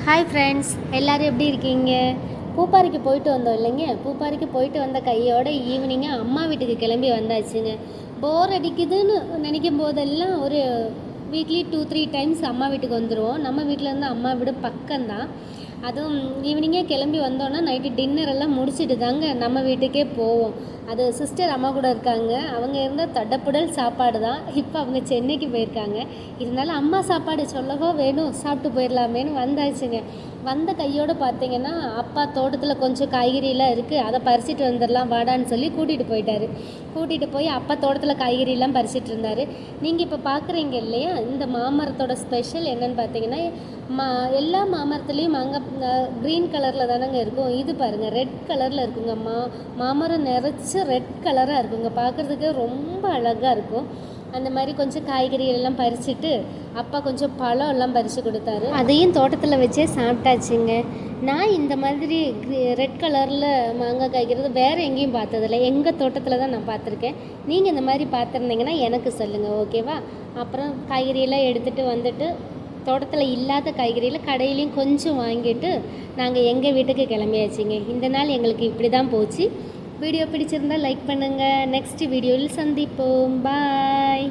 Hi friends, எல்லோரும் எப்படி இருக்கீங்க? பூப்பாறைக்கு போயிட்டு வந்தோம் இல்லைங்க. பூப்பாறைக்கு போயிட்டு வந்த கையோட ஈவினிங்காக அம்மா வீட்டுக்கு கிளம்பி வந்தாச்சுங்க. போர் அடிக்குதுன்னு நினைக்கும் போதெல்லாம் ஒரு வீக்லி 2-3 டைம்ஸ் அம்மா வீட்டுக்கு வந்துடுவோம். நம்ம வீட்டிலேருந்து அம்மா வீடு பக்கம்தான். அதுவும் ஈவினிங்கே கிளம்பி வந்தோன்னா நைட்டு டின்னர் எல்லாம் முடிச்சுட்டு தாங்க நம்ம வீட்டுக்கே போவோம். அது சிஸ்டர் அம்மா கூட இருக்காங்க. அவங்க இருந்தால் தடப்புடல் சாப்பாடு தான். இப்போ அவங்க சென்னைக்கு போயிருக்காங்க. இருந்தாலும் அம்மா சாப்பாடு சொல்லவோ வேணும், சாப்பிட்டு போயிடலாமேன்னு வந்தாச்சுங்க. வந்த கையோடு பார்த்தீங்கன்னா அப்பா தோட்டத்தில் கொஞ்சம் காய்கறியெல்லாம் இருக்குது, அதை பறிச்சிட்டு வந்துடலாம் வாடான்னு சொல்லி கூட்டிகிட்டு போயிட்டார். கூட்டிகிட்டு போய் அப்பா தோட்டத்தில் காய்கறியெல்லாம் பறிச்சிட்டு இருந்தார். நீங்கள் இப்போ பார்க்குறீங்க இல்லையா, இந்த மாமரத்தோட ஸ்பெஷல் என்னென்னு பார்த்தீங்கன்னா, எல்லா மாமரத்துலேயும் க்ரீன் கலரில் தானங்க இருக்கும். இது பாருங்கள், ரெட் கலரில் இருக்குங்க. மாமரம் நிறச்சி ரெட் கலராக இருக்குங்க. பார்க்குறதுக்கு ரொம்ப அழகாக இருக்கும். அந்த மாதிரி கொஞ்சம் காய்கறி எல்லாம் பறிச்சுட்டு அப்பா கொஞ்சம் பழம் எல்லாம் பறித்து கொடுத்தாரு. அதையும் தோட்டத்தில் வச்சே சாப்பிட்டாச்சுங்க. நான் இந்த மாதிரி ரெட் கலரில் மாங்காய் காய்க்கிறது வேறு எங்கேயும் பார்த்ததில்ல. எங்கள் தோட்டத்தில் தான் நான் பார்த்துருக்கேன். நீங்கள் இந்த மாதிரி பார்த்துருந்தீங்கன்னா எனக்கு சொல்லுங்கள், ஓகேவா? அப்புறம் காய்கறியெல்லாம் எடுத்துகிட்டு வந்துட்டு தோட்டத்தில் இல்லாத காய்கறியில் கடையிலையும் கொஞ்சம் வாங்கிட்டு நாங்கள் எங்கள் வீட்டுக்கு கிளம்பியாச்சுங்க. இந்த நாள் எங்களுக்கு இப்படி தான் போச்சு. வீடியோ பிடிச்சிருந்தால் லைக் பண்ணுங்கள். நெக்ஸ்ட் வீடியோவில் சந்திப்போம். பாய்.